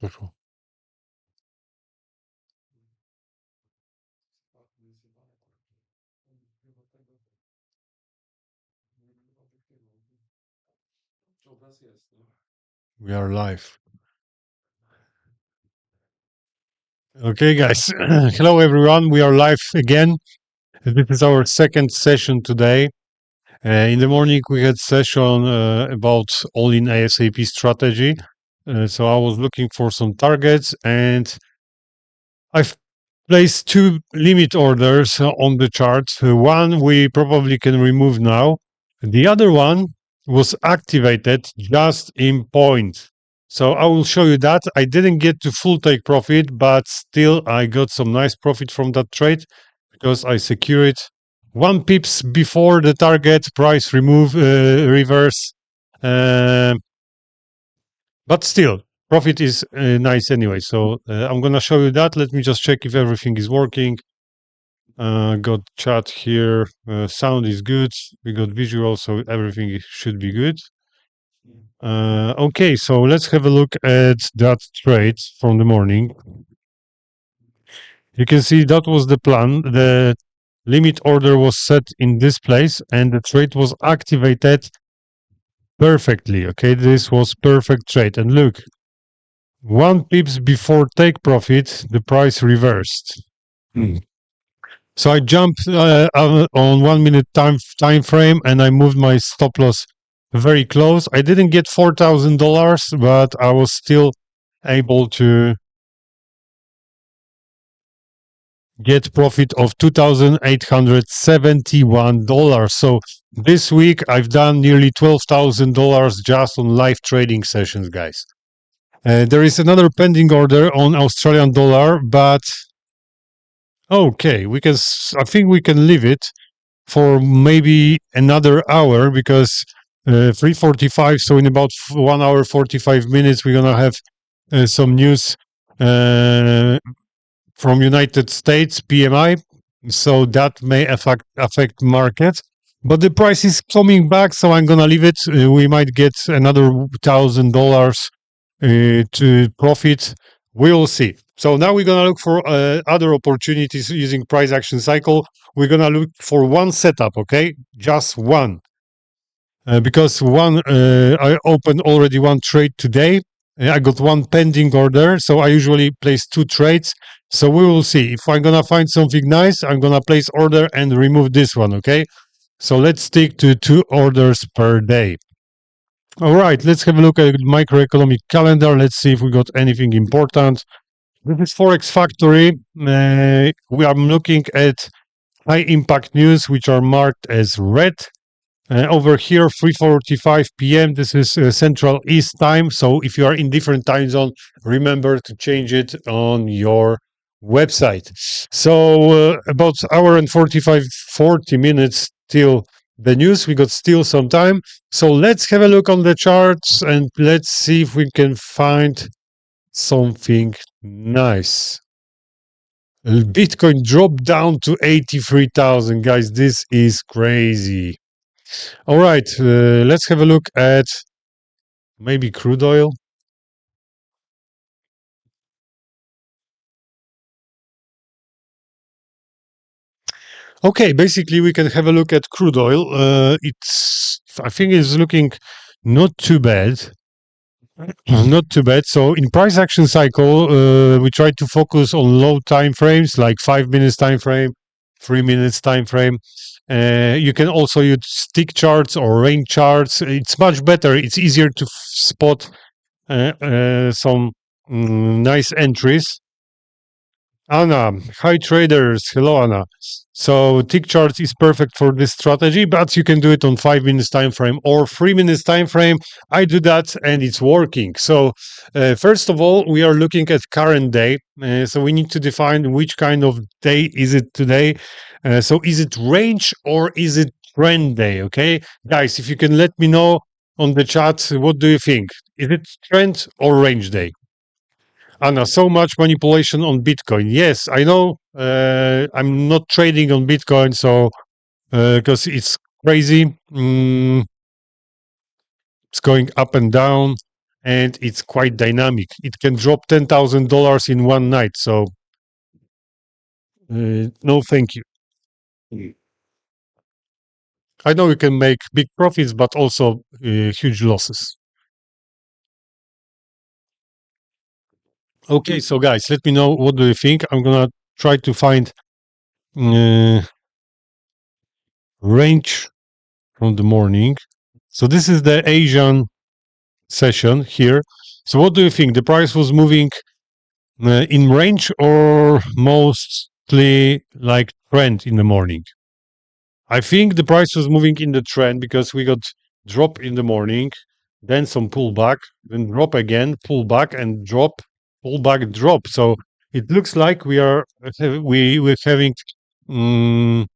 We are live. Okay, guys. Hello, everyone. We are live again. This is our second session today. In the morning, we had session about all-in ASAP strategy. So I was looking for some targets, and I've placed two limit orders on the chart. One we probably can remove now. The other one was activated just in point. So I will show you that. I didn't get to full take profit, but still I got some nice profit from that trade because I secured 1 pips before the target price reverse. But still, profit is nice anyway. So I'm going to show you that. Let me just check if everything is working. Got chat here. Sound is good. We got visual, so everything should be good. Okay, so let's have a look at that trade from the morning. You can see that was the plan. The limit order was set in this place and the trade was activated perfectly. Okay, this was perfect trade. And look, 1 pips before take profit, the price reversed. So I jumped on 1 minute time frame and I moved my stop loss very close. I didn't get $4,000, but I was still able to get profit of $2,871. So this week I've done nearly $12,000 just on live trading sessions, guys. There is another pending order on Australian dollar, but okay, I think we can leave it for maybe another hour because 3:45. So in about 1 hour 45 minutes, we're gonna have some news from United States PMI. So that may affect market. But the price is coming back, so I'm gonna leave it. We might get another $1,000 to profit. We'll see. So now we're gonna look for other opportunities using price action cycle. We're gonna look for one setup, okay? Just one. Because I opened already one trade today. I got one pending order, so I usually place 2 trades. So we will see. If I'm gonna find something nice, I'm gonna place order and remove this one, okay? So let's stick to 2 orders per day. All right, let's have a look at the microeconomic calendar. Let's see if we got anything important. This is Forex Factory. We are looking at high impact news, which are marked as red. Over here, 3:45 p.m. This is Central East time. So if you are in different time zone, remember to change it on your website. So about hour and 40 minutes till the news. We got still some time. So let's have a look on the charts and let's see if we can find something nice. Bitcoin dropped down to 83,000, guys. This is crazy. All right, let's have a look at maybe crude oil. Okay, basically we can have a look at crude oil. I think it's looking not too bad. Not too bad. So in price action cycle, we try to focus on low time frames, like 5 minutes time frame, 3 minutes time frame. You can also use stick charts or range charts. It's much better. It's easier to spot some nice entries. Anna, hi traders. Hello, Anna. So tick chart is perfect for this strategy, but you can do it on 5 minutes time frame or 3 minutes time frame. I do that and it's working. So first of all, we are looking at current day. So we need to define which kind of day is it today. So is it range or is it trend day? Okay, guys, if you can let me know on the chat, what do you think? Is it trend or range day? Anna, so much manipulation on Bitcoin. Yes, I know. I'm not trading on Bitcoin, so because it's crazy. It's going up and down, and it's quite dynamic. It can drop $10,000 in one night. So no, thank you. I know you can make big profits, but also huge losses. Okay, so guys, let me know what do you think. I'm gonna try to find uh, range from the morning. So this is the Asian session here. So what do you think? The price was moving in range or mostly like trend in the morning? I think the price was moving in the trend because we got drop in the morning, then some pullback, then drop again, pullback and drop, pullback, drop. So it looks like we're having um,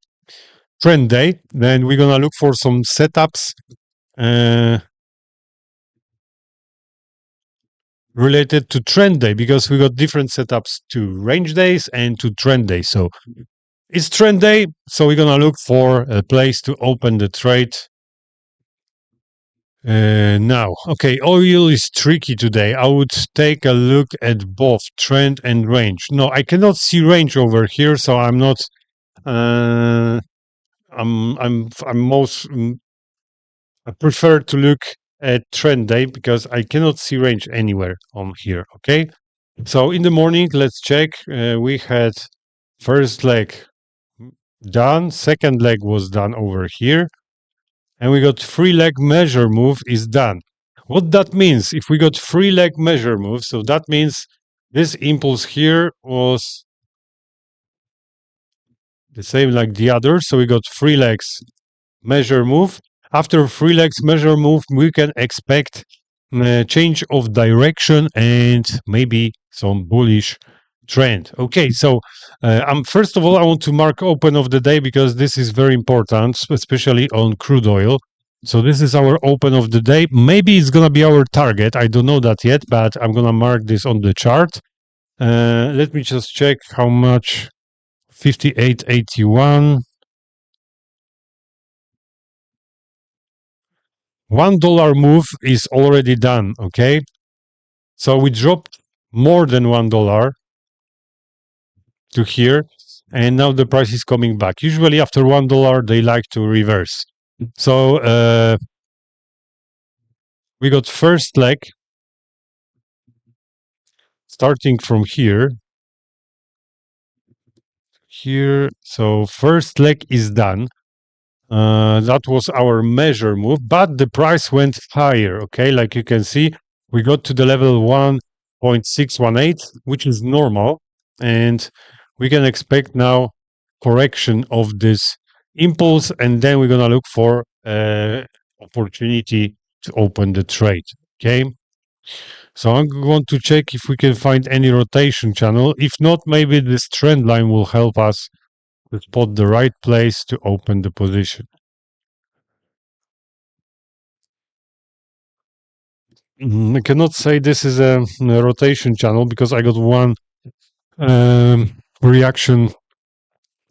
trend day. Then we're gonna look for some setups uh, related to trend day because we got different setups to range days and to trend day. So it's trend day, so we're gonna look for a place to open the trade. Now, okay, oil is tricky today. I would take a look at both trend and range. No, I cannot see range over here, so I'm not. Uh, I'm most. I prefer to look at trend day because I cannot see range anywhere on here. Okay, so in the morning, let's check. We had first leg done, second leg was done over here, and we got three leg measure move is done. What that means, if we got three leg measure move, so that means this impulse here was the same like the other. So we got three legs measure move. After three legs measure move, we can expect a change of direction and maybe some bullish trend. Okay, so first of all, I want to mark open of the day because this is very important, especially on crude oil. So this is our open of the day. Maybe it's gonna be our target. I don't know that yet, but I'm gonna mark this on the chart. Let me just check how much. 58.81. $1 move is already done. Okay, so we dropped more than $1 to here, and now the price is coming back. Usually after $1 they like to reverse. So we got first leg starting from here. So first leg is done. That was our measure move, but the price went higher. Okay, like you can see, we got to the level 1.618, which is normal, and we can expect now correction of this impulse, and then we're gonna look for opportunity to open the trade. Okay, so I'm going to check if we can find any rotation channel. If not, maybe this trend line will help us to spot the right place to open the position. I cannot say this is a rotation channel because I got one reaction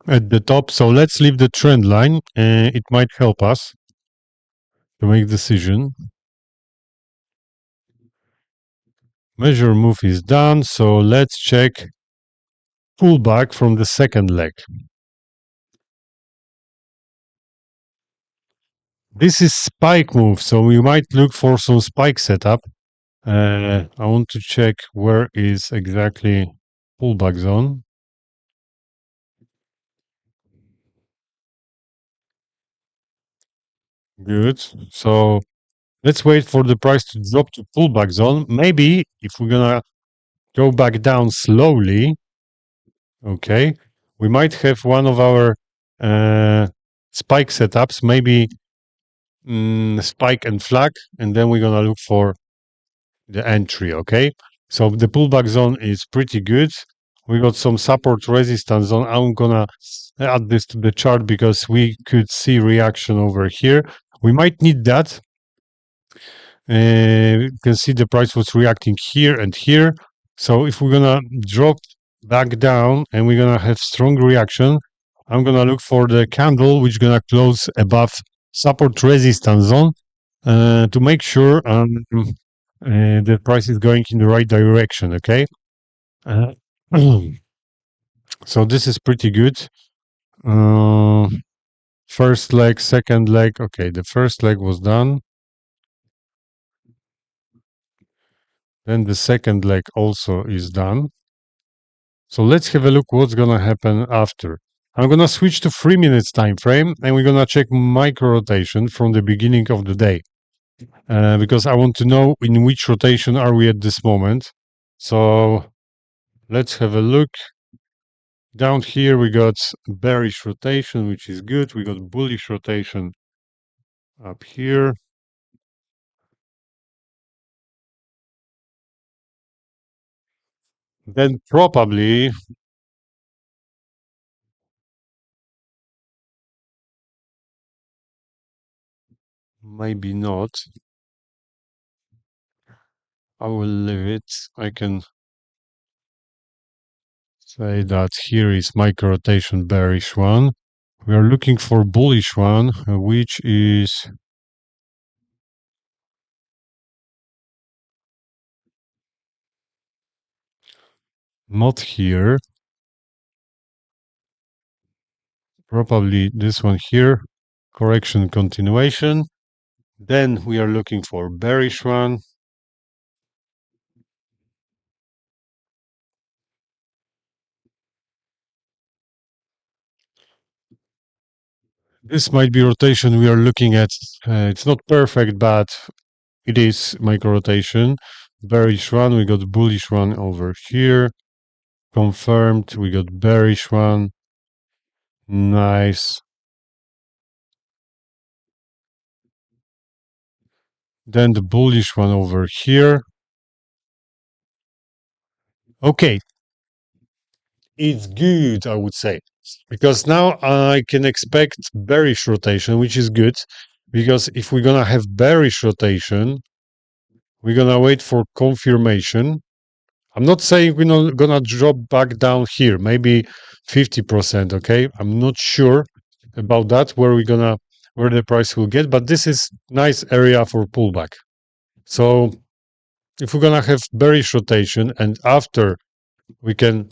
at the top. So let's leave the trend line. It might help us to make decision. Measure move is done. So let's check pullback from the second leg. This is spike move, so we might look for some spike setup. I want to check where is exactly pullback zone. Good. So let's wait for the price to drop to pullback zone. Maybe if we're gonna go back down slowly, okay, we might have one of our spike setups, maybe spike and flag, and then we're gonna look for the entry, okay? So the pullback zone is pretty good. We got some support resistance zone. I'm gonna add this to the chart because we could see reaction over here. We might need that. You can see the price was reacting here and here. So if we're gonna drop back down and we're gonna have strong reaction, I'm gonna look for the candle which gonna close above support resistance zone to make sure the price is going in the right direction. Okay. Uh, so this is pretty good. Uh, First leg, second leg. Okay, the first leg was done. Then the second leg also is done. So let's have a look what's gonna happen after. I'm gonna switch to 3 minutes time frame and we're gonna check micro rotation from the beginning of the day. Because I want to know in which rotation are we at this moment. So let's have a look. Down here we got bearish rotation, which is good. We got bullish rotation up here. Then probably maybe not. I will leave it. I can say that here is micro rotation bearish one. We are looking for bullish one, which is not here. Probably this one here. Correction continuation. Then we are looking for bearish one. This might be rotation we are looking at. It's not perfect, but it is micro rotation. Bearish one. We got bullish one over here. Confirmed. We got bearish one. Nice. Then the bullish one over here. Okay, it's good, I would say, because now I can expect bearish rotation, which is good. Because if we're gonna have bearish rotation, we're gonna wait for confirmation. I'm not saying we're not gonna drop back down here, maybe 50%. Okay, I'm not sure about that where the price will get, but this is nice area for pullback. So if we're gonna have bearish rotation and after we can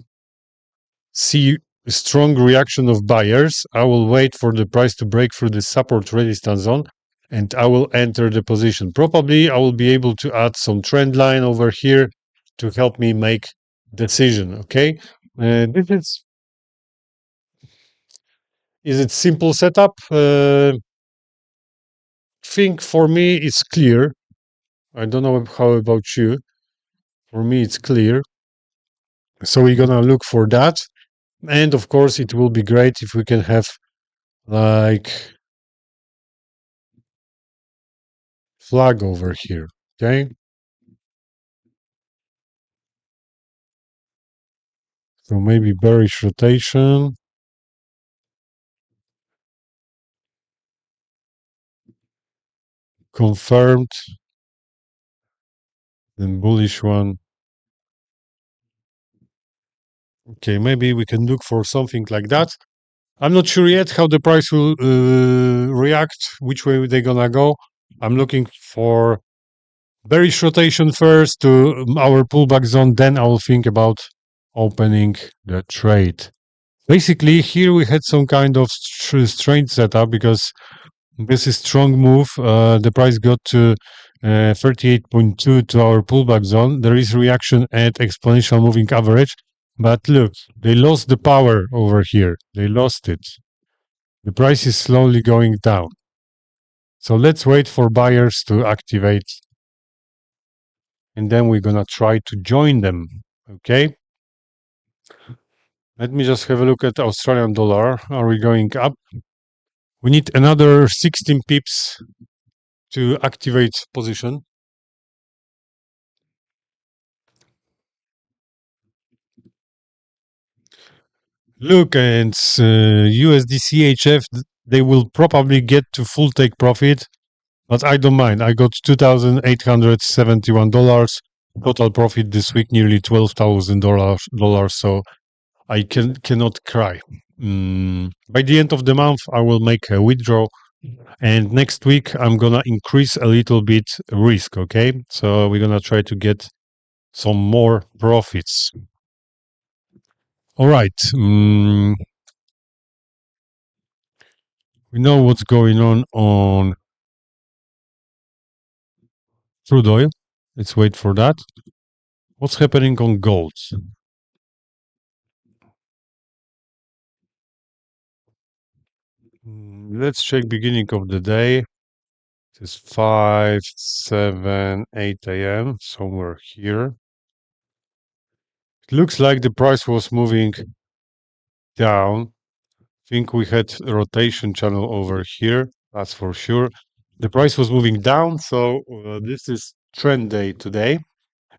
see a strong reaction of buyers, I will wait for the price to break through the support resistance zone and I will enter the position. Probably I will be able to add some trend line over here to help me make decision. Okay, this is it simple setup? Think for me it's clear. I don't know how about you. For me it's clear. So we're gonna look for that. And of course, it will be great if we can have like flag over here. Okay. So maybe bearish rotation. Confirmed. Then bullish one. Okay, maybe we can look for something like that. I'm not sure yet how the price will react, which way they're gonna go. I'm looking for bearish rotation first to our pullback zone, then I will think about opening the trade. Basically, here we had some kind of strange setup because this is strong move. The price got to 38.2 to our pullback zone. There is reaction at exponential moving average. But look, they lost the power over here. They lost it. The price is slowly going down. So let's wait for buyers to activate. And then we're going to try to join them. Okay. Let me just have a look at Australian dollar. Are we going up? We need another 16 pips to activate position. Look, and USD CHF, they will probably get to full take profit, but I don't mind. I got $2,871 total profit this week, nearly $12,000. So I cannot cry. By the end of the month, I will make a withdrawal And next week, I'm gonna increase a little bit risk, okay? So we're gonna try to get some more profits. All right. We know what's going on crude oil. Let's wait for that. What's happening on gold? Let's check beginning of the day. It's 5, 7, 8 a.m. somewhere here. It looks like the price was moving down. Think we had a rotation channel over here. That's for sure. The price was moving down, so this is trend day today.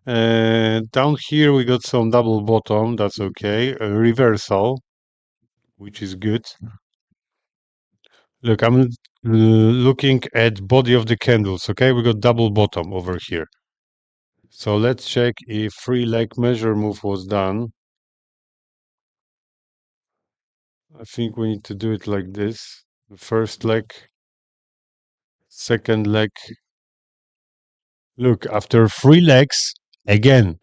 Down here we got some double bottom. That's okay. A reversal, which is good. Look, I'm looking at body of the candles. Okay, we got double bottom over here. So let's check if 3 leg measure move was done. I think we need to do it like this. The first leg, second leg. Look, after 3 legs, again,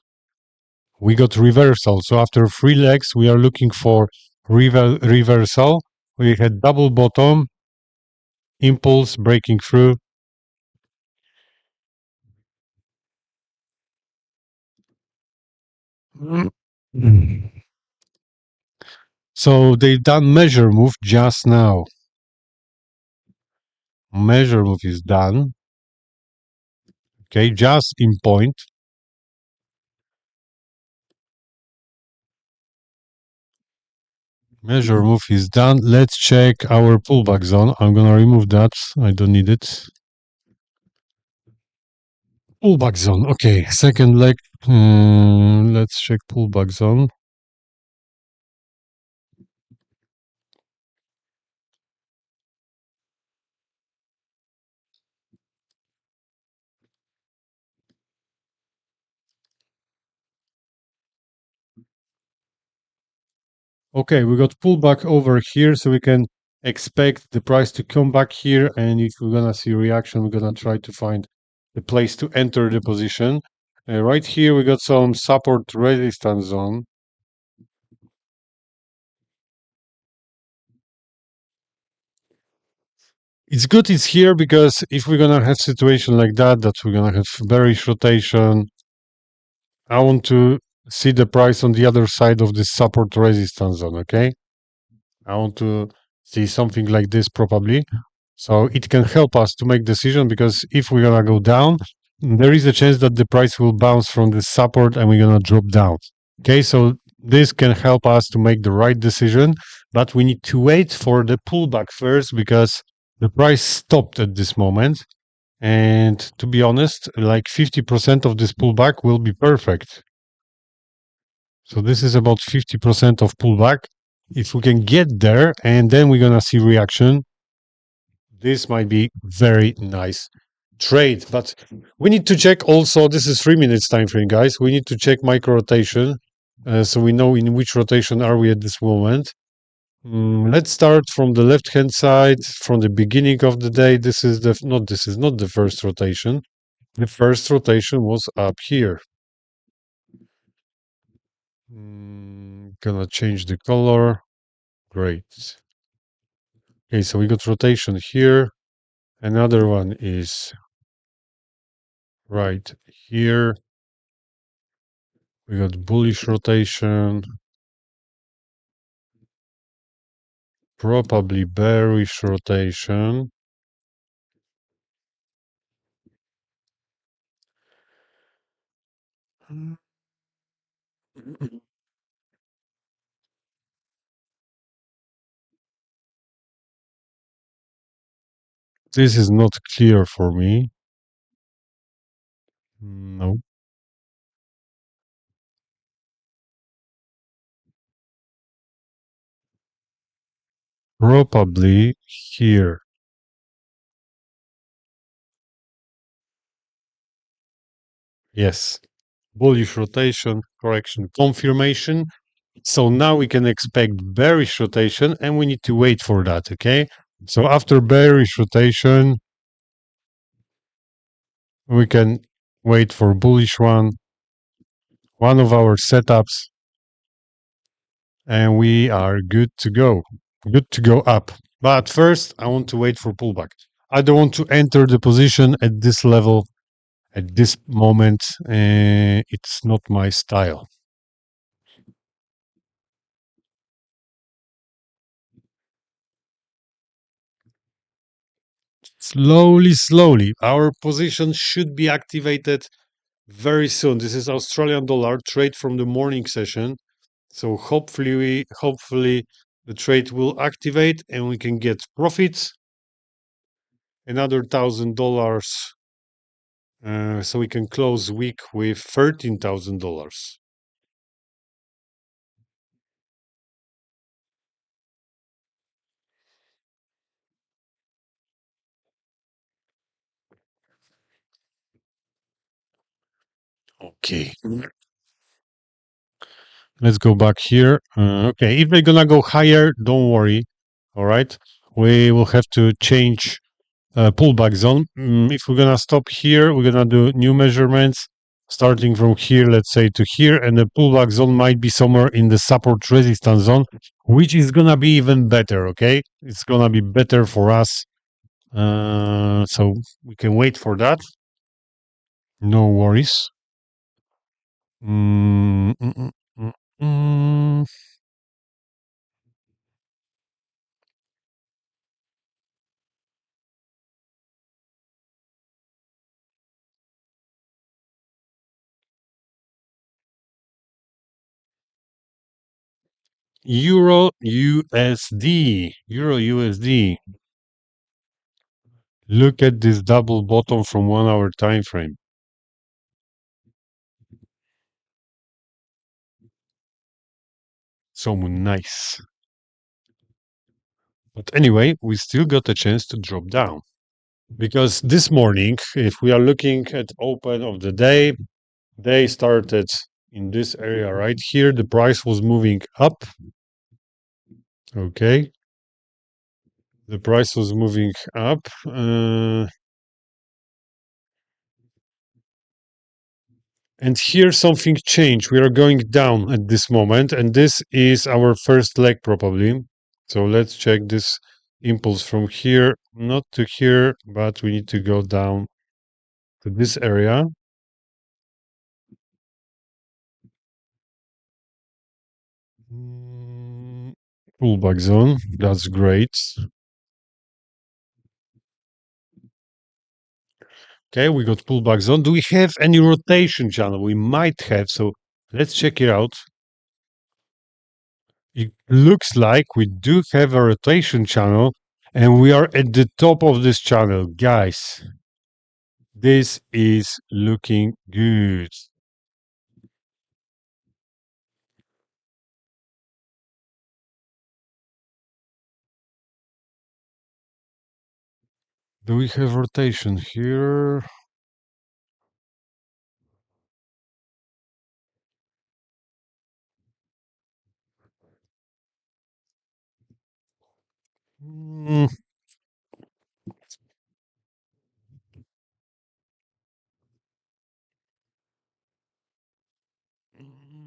we got reversal. So after 3 legs, we are looking for reversal. We had double bottom, impulse breaking through. So they've done measure move just now. Measure move is done. Okay, just in point. Measure move is done. Let's check our pullback zone. I'm gonna remove that. I don't need it. Pullback zone. Okay, second leg. Let's check pullback zone. Okay, we got pullback over here, so we can expect the price to come back here. And if we're gonna see reaction, we're gonna try to find the place to enter the position. Right here, we got some support resistance zone. It's good it's here because if we're gonna have situation like that we're gonna have bearish rotation, I want to see the price on the other side of this support resistance zone, okay? I want to see something like this probably. So it can help us to make decision because if we're gonna go down, there is a chance that the price will bounce from the support and we're gonna drop down. Okay, so this can help us to make the right decision, but we need to wait for the pullback first because the price stopped at this moment. And to be honest, like 50% of this pullback will be perfect. So this is about 50% of pullback. If we can get there and then we're gonna see reaction, this might be very nice trade. But we need to check also, this is 3 minutes time frame, guys. We need to check micro rotation so we know in which rotation are we at this moment. Let's start from the left hand side from the beginning of the day. This is not the first rotation. The first rotation was up here. Gonna change the color. Great. Okay, so we got rotation here. Another one is right here. We got bullish rotation. Probably bearish rotation. This is not clear for me. No. Probably here. Yes. Bullish rotation, correction, confirmation. So now we can expect bearish rotation and we need to wait for that, okay? So after bearish rotation, we can wait for bullish one of our setups, and we are good to go. Good to go up. But first, I want to wait for pullback. I don't want to enter the position at this level at this moment. It's not my style. Slowly, slowly, our position should be activated very soon. This is Australian dollar trade from the morning session. So hopefully the trade will activate and we can get profits. Another $1,000, so we can close week with $13,000. Okay, let's go back here. Okay, if they're gonna go higher, don't worry. All right, we will have to change pullback zone. If we're gonna stop here, we're gonna do new measurements starting from here, let's say to here, and the pullback zone might be somewhere in the support resistance zone, which is gonna be even better. Okay, it's gonna be better for us. So we can wait for that. No worries. Mm, mm, mm, mm, mm. Euro USD. Euro USD. Look at this double bottom from 1 hour time frame. So nice. But anyway, we still got a chance to drop down. Because this morning, if we are looking at open of the day, they started in this area right here. The price was moving up. Okay. The price was moving up. And here something changed. We are going down at this moment. And this is our first leg probably. So let's check this impulse from here, not to here, but we need to go down to this area. Pullback zone. That's great. Okay, we got pullback zone. Do we have any rotation channel? We might have. So let's check it out. It looks like we do have a rotation channel and we are at the top of this channel. Guys, this is looking good. Do we have rotation here? Mm,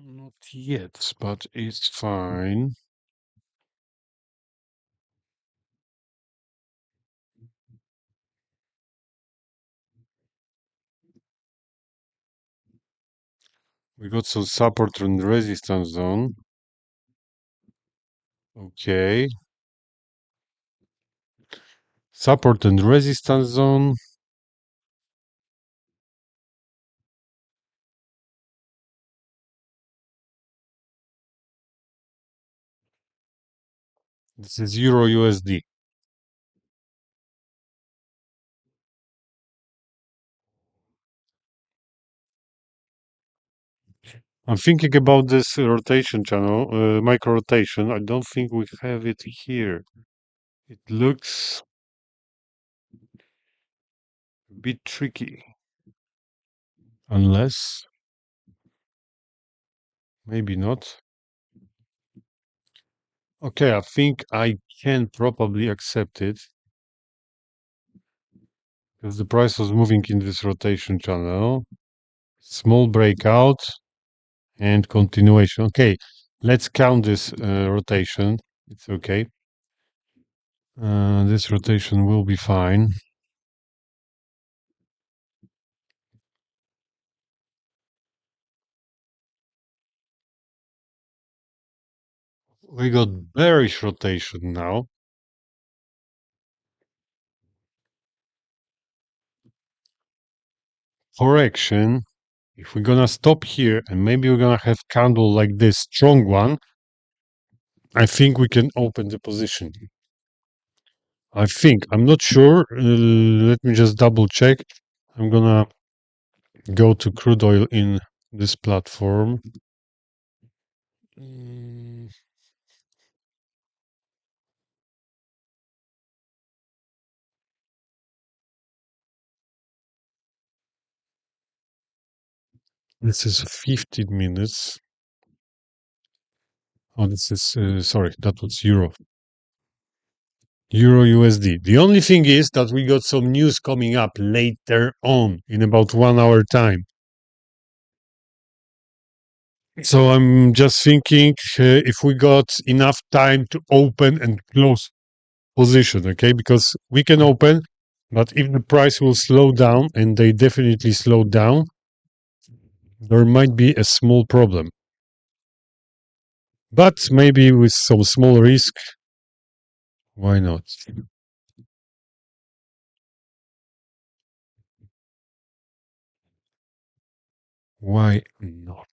not yet, but it's fine. We got some support and resistance zone. Okay. Support and resistance zone. This is Euro USD. I'm thinking about this rotation channel, micro rotation. I don't think we have it here. It looks a bit tricky. Unless, maybe not. Okay, I think I can probably accept it because the price was moving in this rotation channel. Small breakout and continuation. Okay, let's count this rotation. It's okay. This rotation will be fine. We got bearish rotation now. Correction. If we're gonna stop here and maybe we're gonna have candle like this strong one, I think we can open the position. I think. I'm not sure. Let me just double check. I'm gonna go to crude oil in this platform. Mm, This is 15 minutes. Oh, this is, sorry, that was euro. Euro USD. The only thing is that we got some news coming up later on in about 1 hour time. So I'm just thinking if we got enough time to open and close position, okay? Because we can open, but if the price will slow down, and they definitely slow down, there might be a small problem. But maybe with some small risk, why not? Why not?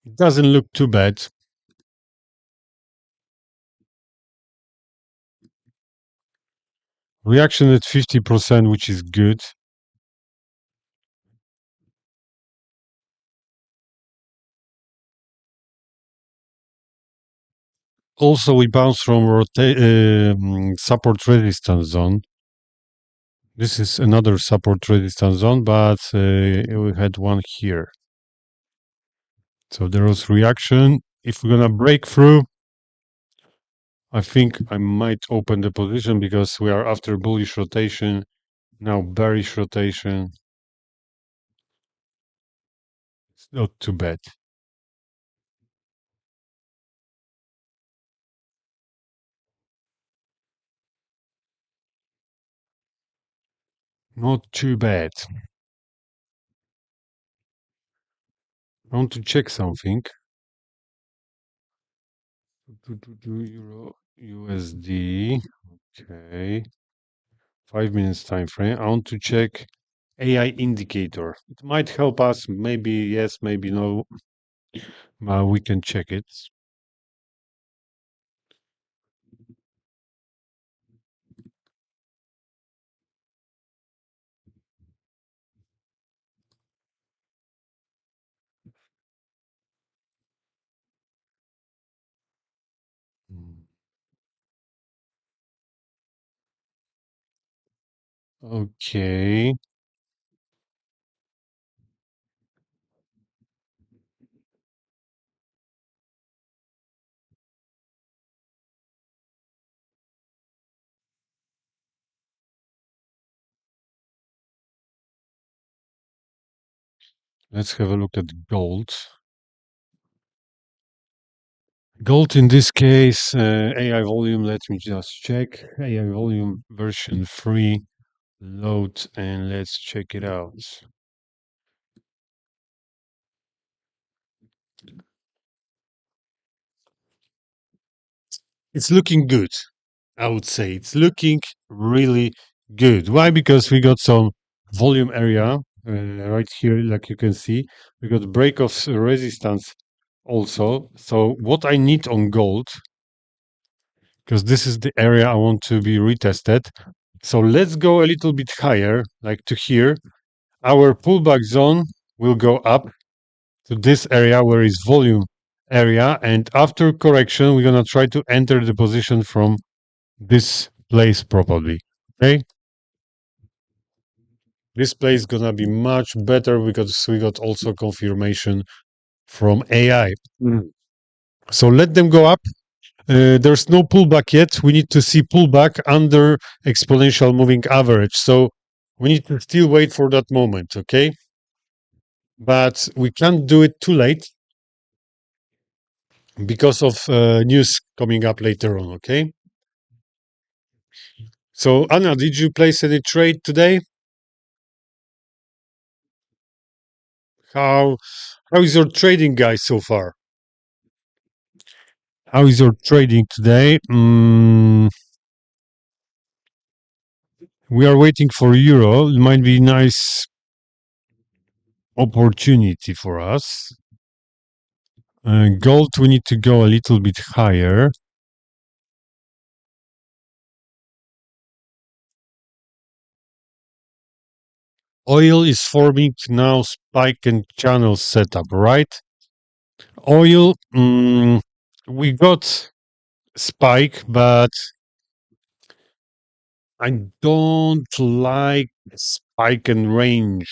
It doesn't look too bad. Reaction at 50%, which is good. Also, we bounce from support resistance zone. This is another support resistance zone, but we had one here. So there was reaction. If we're gonna break through, I think I might open the position because we are after bullish rotation, now bearish rotation. It's not too bad. Not too bad. I want to check something. Euro USD. Okay. 5 minutes time frame. I want to check AI indicator. It might help us. Maybe yes, maybe no. We can check it. Mm. Okay. Let's have a look at gold. Gold in this case, AI volume. Let me just check. AI volume version 3 load, and let's check it out. It's looking good. I would say it's looking really good. Why? Because we got some volume area right here, like you can see. We got break of resistance also. So what I need on gold, because this is the area I want to be retested. So let's go a little bit higher, like to here. Our pullback zone will go up to this area where is volume area. And after correction, we're going to try to enter the position from this place probably. Okay. This play is gonna be much better because we got also confirmation from AI. So let them go up. There's no pullback yet. We need to see pullback under exponential moving average. So we need to still wait for that moment, okay? But we can't do it too late because of news coming up later on, okay? So Anna, did you place any trade today? How how is your trading, guys, so far? How is your trading today? We are waiting for euro. It might be nice opportunity for us. Gold, we need to go a little bit higher. Oil is forming now spike and channel setup, right? Oil, we got spike, but I don't like spike and range.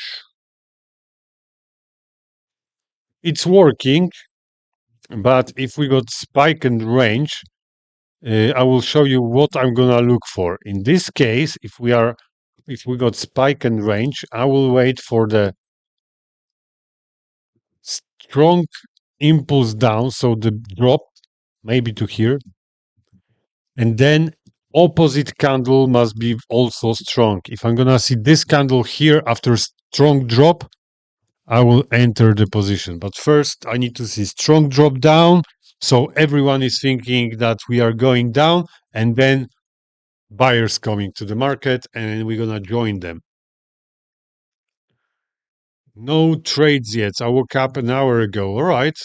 It's working, but if we got spike and range, I will show you what I'm gonna look for. In this case, if we got spike and range, I will wait for the strong impulse down, so the drop maybe to here, and then opposite candle must be also strong. If I'm gonna see this candle here after strong drop, I will enter the position. But first, I need to see strong drop down, so everyone is thinking that we are going down, and then buyers coming to the market, and we're gonna join them. No trades yet. I woke up an hour ago. All right,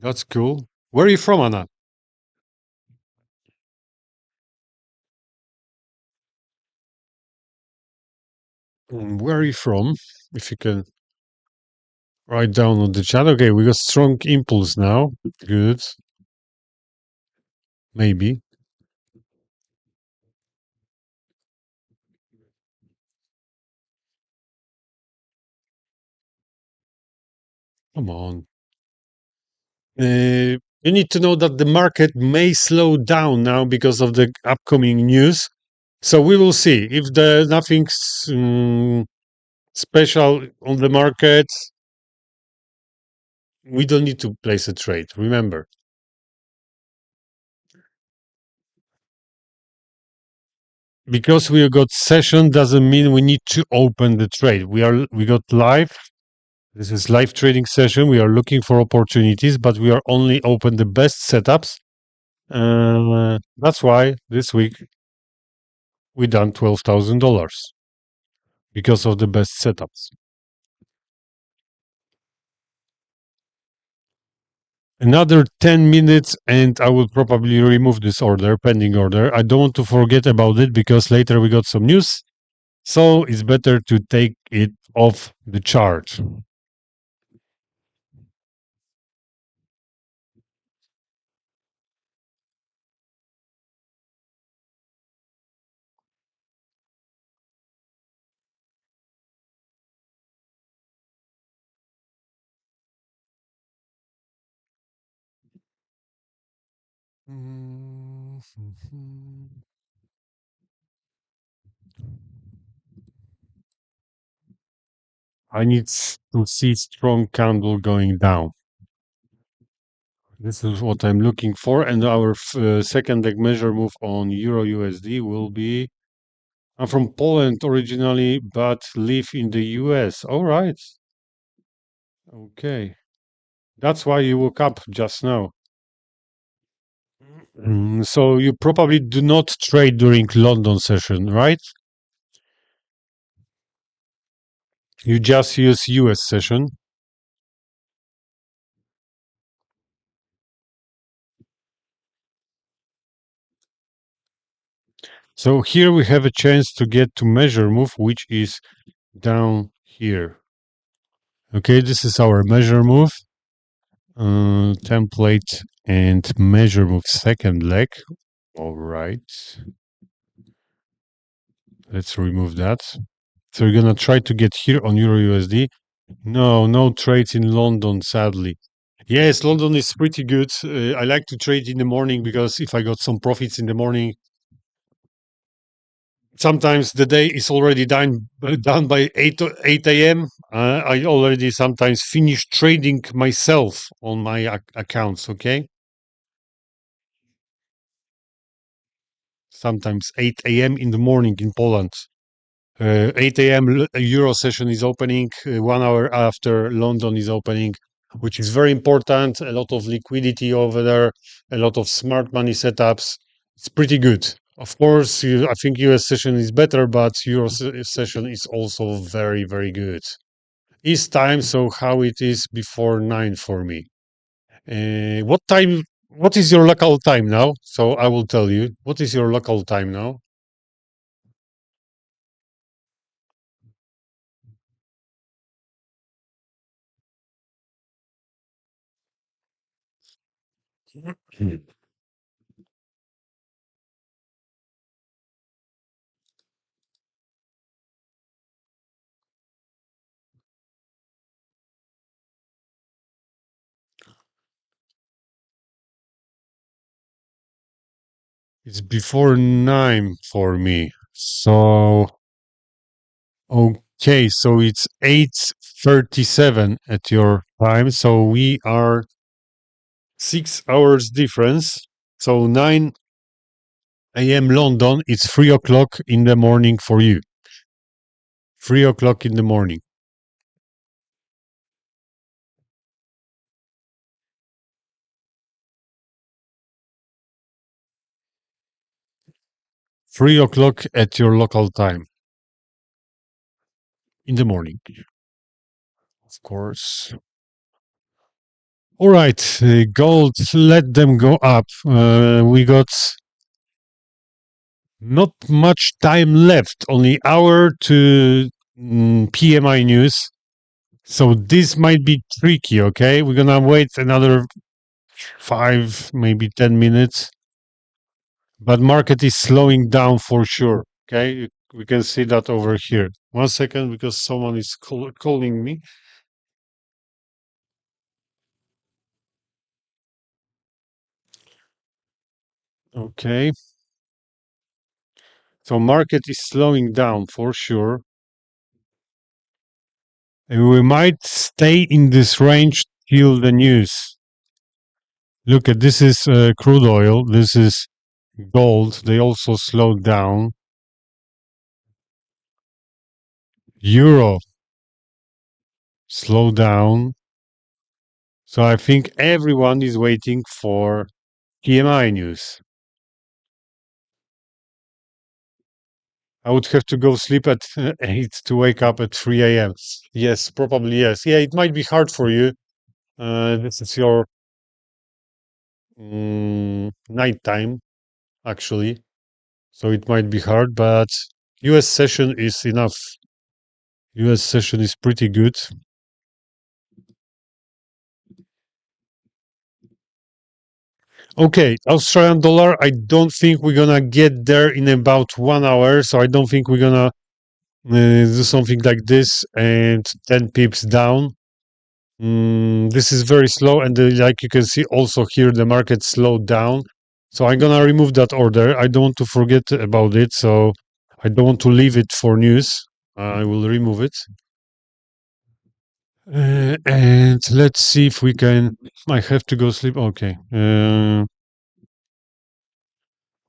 that's cool. Where are you from, Anna? Where are you from? If you can write down on the chat. Okay, we got strong impulse now. Good. Maybe. Come on. You need to know that the market may slow down now because of the upcoming news. So we will see if there's nothing special on the market. We don't need to place a trade. Remember, because we got session doesn't mean we need to open the trade. We got live. This is live trading session. We are looking for opportunities, but we are only open the best setups. That's why this week we done $12,000 because of the best setups. Another 10 minutes and I will probably remove this order, pending order. I don't want to forget about it because later we got some news. So it's better to take it off the chart. I need to see strong candle going down. This is what I'm looking for. And our second leg measure move on Euro USD will be. I'm from Poland originally, but live in the US. All right. Okay. That's why you woke up just now. So you probably do not trade during London session, right? You just use US session. So here we have a chance to get to measure move, which is down here. Okay, this is our measure move. Template and measure move second leg. All right. Let's remove that. So you're gonna try to get here on Euro USD. No trades in London, sadly. Yes, London is pretty good. I like to trade in the morning because if I got some profits in the morning, sometimes the day is already done by 8 a.m. I already sometimes finish trading myself on my accounts, okay? Sometimes 8 a.m. in the morning in Poland. 8 a.m. Euro session is opening, 1 hour after London is opening, which is very important. A lot of liquidity over there, a lot of smart money setups. It's pretty good. Of course, I think US session is better, but Euro session is also very, very good. It's time, so how it is before 9 for me. What time? What is your local time now? So I will tell you. What is your local time now? It's before 9 for me. So, okay, so it's 8:37 at your time. So we are 6 hours difference. So 9 a.m. London, it's 3 o'clock in the morning for you. 3 o'clock in the morning. 3 o'clock at your local time in the morning, of course. All right, gold, let them go up. We got not much time left, only hour to PMI news. So this might be tricky, okay? We're gonna wait another 5, maybe 10 minutes. But market is slowing down for sure. Okay, we can see that over here. 1 second, because someone is calling me. Okay, so market is slowing down for sure. And we might stay in this range till the news. Look at this is crude oil. This is gold. They also slowed down. Euro slow down. So I think everyone is waiting for PMI news. I would have to go sleep at 8 to wake up at 3 a.m. Yes, probably yes. Yeah, it might be hard for you. This is your nighttime, actually. So it might be hard, but US session is enough. US session is pretty good. Okay, Australian dollar. I don't think we're gonna get there in about 1 hour. So I don't think we're gonna do something like this and 10 pips down. This is very slow, and like you can see also here, the market slowed down. So I'm gonna remove that order. I don't want to forget about it, so I don't want to leave it for news. I will remove it. And let's see if we can. I have to go sleep. Okay.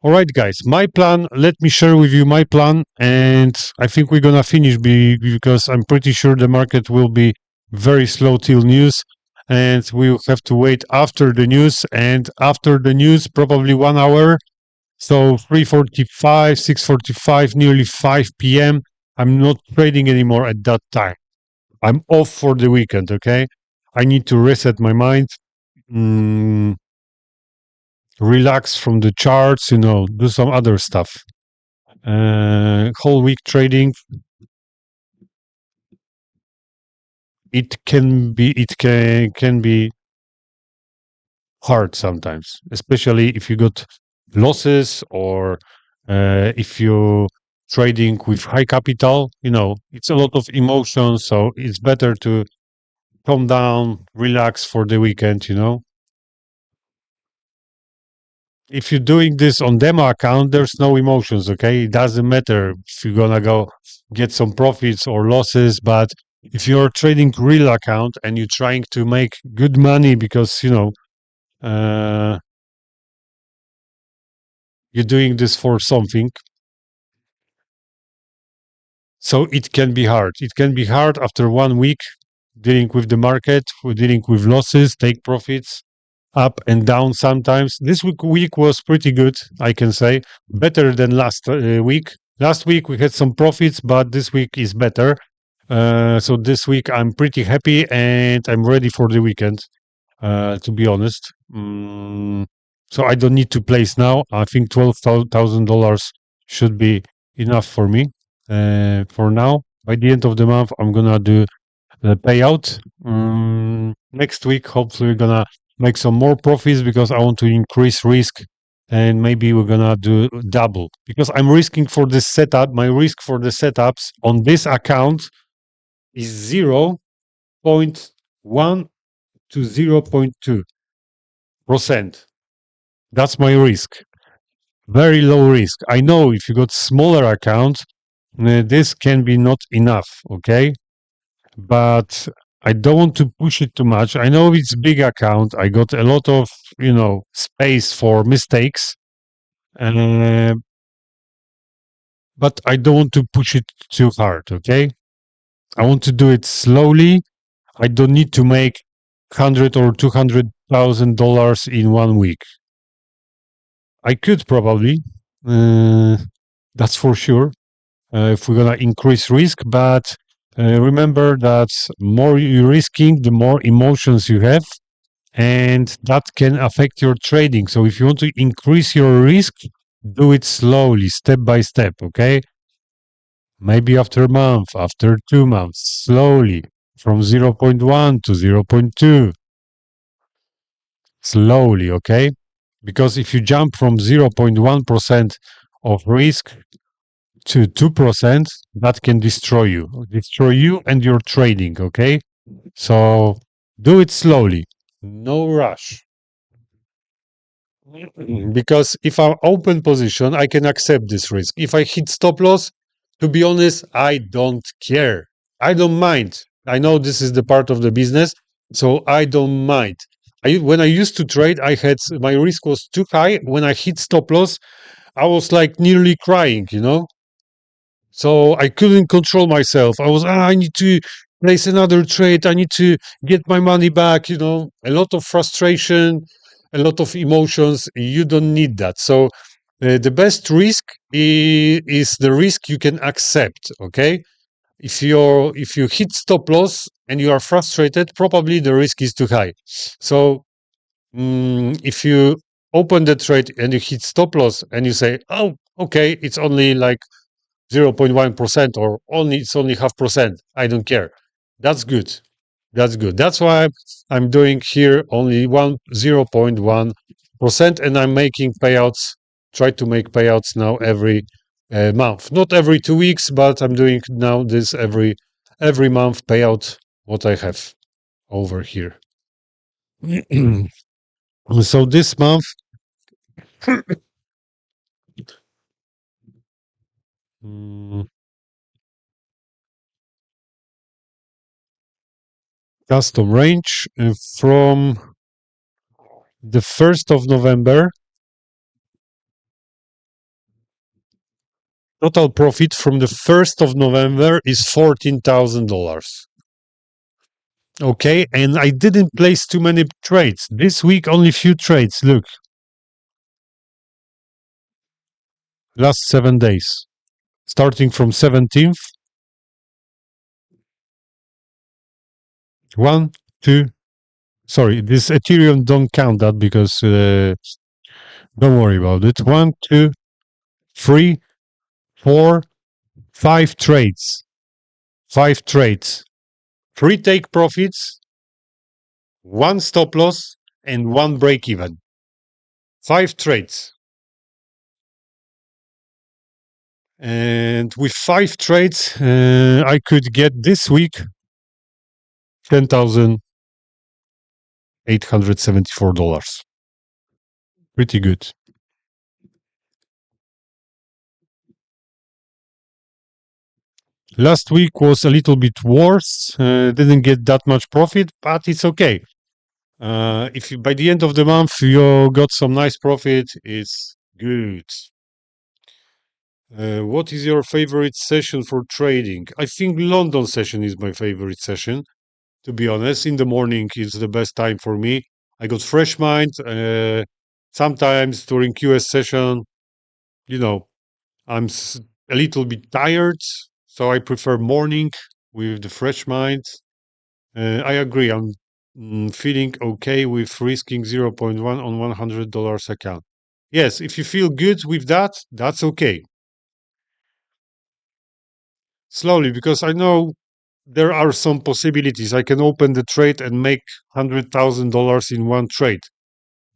All right, guys. My plan. Let me share with you my plan, and I think we're gonna finish because I'm pretty sure the market will be very slow till news, and we'll have to wait after the news. And after the news, probably 1 hour. So 3:45, 6:45, nearly 5 p.m. I'm not trading anymore at that time. I'm off for the weekend. Okay, I need to reset my mind. Mm, relax from the charts, do some other stuff. Whole week trading, it can be hard sometimes, especially if you got losses or if you trading with high capital, it's a lot of emotions, so it's better to calm down, relax for the weekend. If you're doing this on demo account, there's no emotions, okay? It doesn't matter if you're gonna go get some profits or losses, but if you're trading real account and you're trying to make good money because uh, you're doing this for something, so it can be hard. It can be hard after 1 week dealing with the market, dealing with losses, take profits, up and down sometimes. This week was pretty good, I can say, better than last week. Last week we had some profits, but this week is better. So this week I'm pretty happy and I'm ready for the weekend. To be honest, so I don't need to place now. I think $12,000 should be enough for me. For now, by the end of the month, I'm gonna do the payout. Next week, hopefully, we're gonna make some more profits because I want to increase risk, and maybe we're gonna do double because I'm risking for the setup. My risk for the setups on this account is 0.1 to 0.2%. That's my risk. Very low risk. I know if you got smaller accounts, this can be not enough. Okay, but I don't want to push it too much. I know it's big account. I got a lot of space for mistakes, uh, but I don't want to push it too hard. Okay, I want to do it slowly. I don't need to make 100 or $200,000 in 1 week. I could probably, uh, that's for sure. If we're gonna increase risk, but remember that more you're risking, the more emotions you have, and that can affect your trading. So if you want to increase your risk, do it slowly, step by step, okay? Maybe after a month, after 2 months, slowly, from 0.1 to 0.2, slowly, okay? Because if you jump from 0.1% of risk to 2%, that can destroy you and your trading, okay? So do it slowly, no rush. Because if I'm open position, I can accept this risk. If I hit stop loss, to be honest, I don't care. I don't mind. I know this is the part of the business, so I don't mind. When I used to trade, I had my risk was too high. When I hit stop loss, I was like nearly crying. So I couldn't control myself. I was, I need to place another trade. I need to get my money back. A lot of frustration, a lot of emotions. You don't need that. So the best risk is the risk you can accept. Okay. If you hit stop loss and you are frustrated, probably the risk is too high. So if you open the trade and you hit stop loss and you say, oh, okay, it's only like 0.1% or it's only half percent. I don't care. That's good. That's good. That's why I'm doing here only 0.1%, and I'm making payouts. Try to make payouts now every month, not every 2 weeks, but I'm doing now this every month payout. What I have over here. So this month, mm, custom range from the 1st of November. Total profit from the 1st of November is $14,000. Okay, and I didn't place too many trades. This week, only few trades. Look, last 7 days, starting from 17th. One, two. Sorry, this Ethereum don't count that because don't worry about it. 1, 2, 3, 4, 5 trades. 5 trades. 3 take profits, 1 stop loss, and 1 break even. 5 trades. And with 5 trades, I could get this week $10,874. Pretty good. Last week was a little bit worse. Didn't get that much profit, but it's okay. If you, by the end of the month you got some nice profit, it's good. What is your favorite session for trading? I think London session is my favorite session. To be honest, in the morning is the best time for me. I got fresh mind. Sometimes during QS session, you know, I'm a little bit tired, so I prefer morning with the fresh mind. I agree. I'm feeling okay with risking zero point 0.1 on $100 account. Yes, if you feel good with that, that's okay. Slowly, because I know there are some possibilities. I can open the trade and make $100,000 in one trade,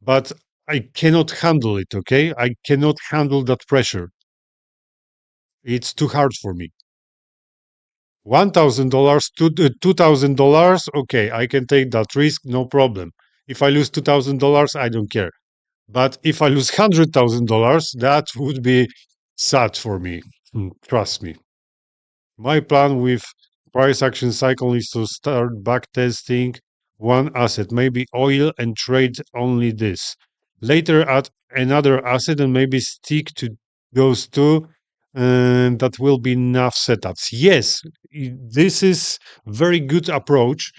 but I cannot handle it. Okay, I cannot handle that pressure. It's too hard for me. $1,000 to $2,000. Okay, I can take that risk, no problem. If I lose $2,000, I don't care. But if I lose $100,000, that would be sad for me. Trust me. My plan with price action cycle is to start back testing one asset, maybe oil, and trade only this. Later, add another asset and maybe stick to those two, and that will be enough setups. Yes, this is very good approach.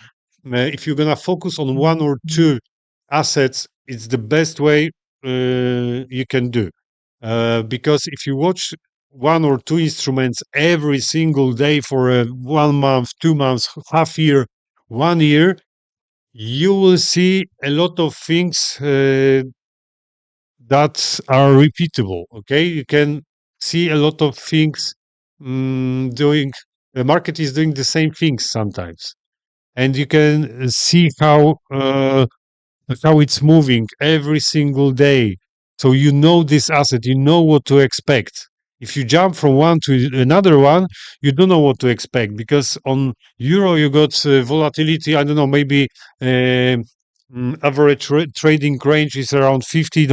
If you're gonna focus on one or two assets, it's the best way you can do. Because if you watch one or two instruments every single day for 1 month, 2 months, half year, 1 year, you will see a lot of things that are repeatable. Okay, you can see a lot of things doing. The market is doing the same things sometimes, and you can see how it's moving every single day. So you know this asset, you know what to expect. If you jump from one to another one, you don't know what to expect because on euro you got volatility. I don't know, maybe average trading range is around 50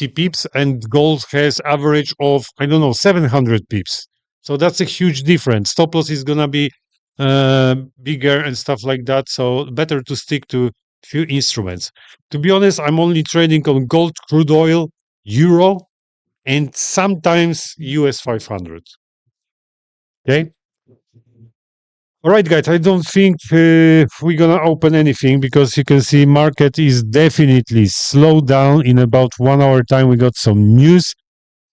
pips, and gold has average of I don't know 700 pips. So that's a huge difference. Stop loss is gonna be bigger and stuff like that. So better to stick to few instruments. To be honest, I'm only trading on gold, crude oil, euro, and sometimes US 500. Okay. All right, guys. I don't think we're gonna open anything because you can see market is definitely slowed down. In about 1 hour time, we got some news.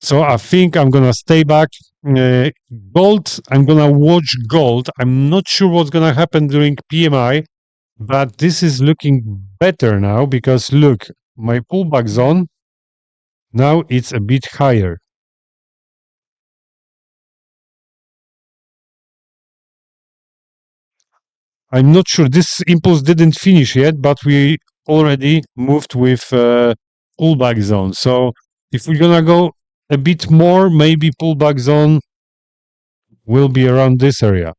So I think I'm gonna stay back. Uh, Gold. I'm gonna watch gold. I'm not sure what's gonna happen during PMI. But this is looking better now because look, my pullback zone now it's a bit higher. I'm not sure this impulse didn't finish yet, but we already moved with pullback zone. So if we're gonna go a bit more, maybe pullback zone will be around this area.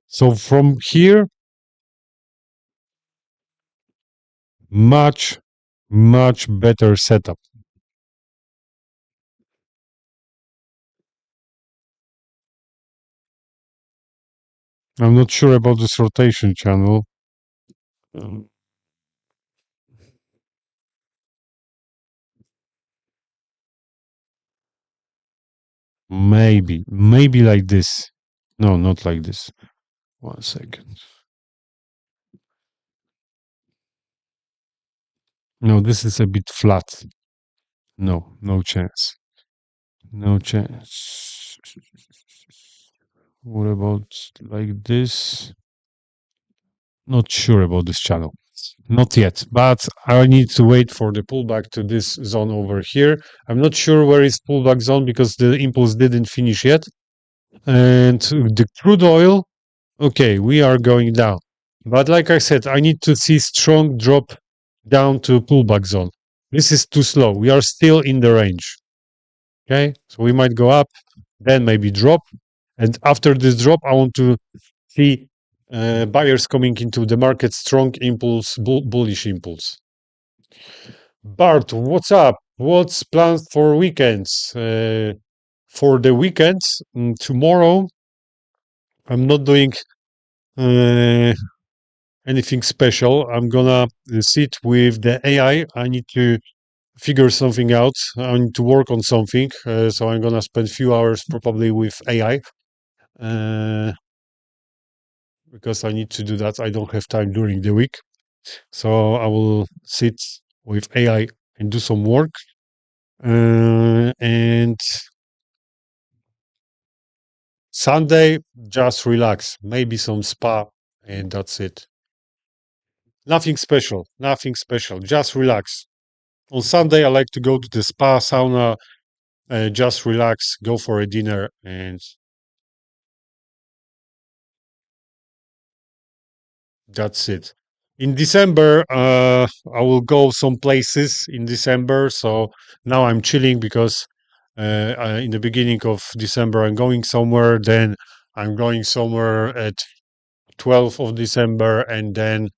So from here, much, much better setup. I'm not sure about this rotation channel. Um, maybe like this. No, not like this. 1 second. No, this is a bit flat. No, no chance. No chance. What about like this? Not sure about this channel. Not yet, but I need to wait for the pullback to this zone over here. I'm not sure where is pullback zone because the impulse didn't finish yet. And the crude oil, okay, we are going down. But like I said, I need to see strong drop down to pullback zone. This is too slow. We are still in the range. Okay, so we might go up, then maybe drop, and after this drop, I want to see buyers coming into the market, strong impulse, bullish impulse. Bart, what's up? What's planned for weekends? For the weekends, tomorrow, I'm not doing uh, anything special. I'm gonna sit with the AI. I need to figure something out. I need to work on something. So I'm gonna spend a few hours probably with AI because I need to do that. I don't have time during the week. So I will sit with AI and do some work. And Sunday, just relax, maybe some spa, and that's it. Nothing special, nothing special. Just relax. On Sunday, I like to go to the spa, sauna, just relax, go for a dinner, and that's it. In December, I will go some places in December. So now I'm chilling because in the beginning of December, I'm going somewhere. Then I'm going somewhere at 12th of December, and then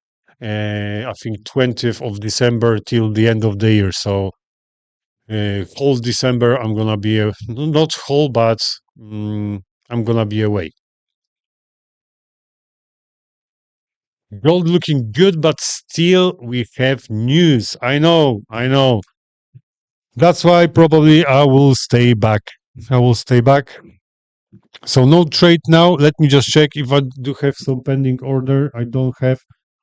I think 20th of December till the end of the year. So whole December, I'm gonna be not whole, but I'm gonna be away. Gold looking good, but still we have news. I know, I know. That's why probably I will stay back. I will stay back. So no trade now. Let me just check if I do have some pending order. I don't have.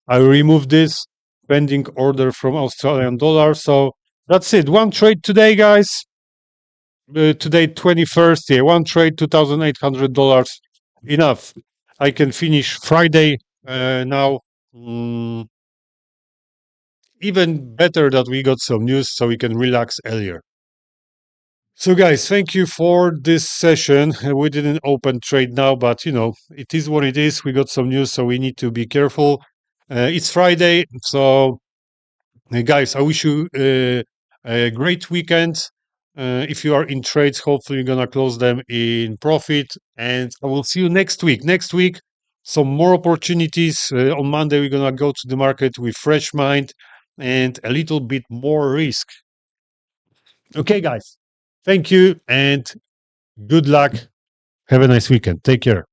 I remove this pending order from Australian dollar. So that's it. One trade today, guys. Today 21st. Yeah, one trade, $2,800. Enough. I can finish Friday now. Mm, Even better that we got some news so we can relax earlier. So, guys, thank you for this session. We didn't open trade now, but it is what it is. We got some news, so we need to be careful. It's Friday, so guys, I wish you a great weekend. If you are in trades, hopefully you're gonna close them in profit, and I will see you next week. Next week, some more opportunities. On Monday, we're gonna go to the market with fresh mind and a little bit more risk. Okay, guys. Thank you and good luck. Have a nice weekend. Take care.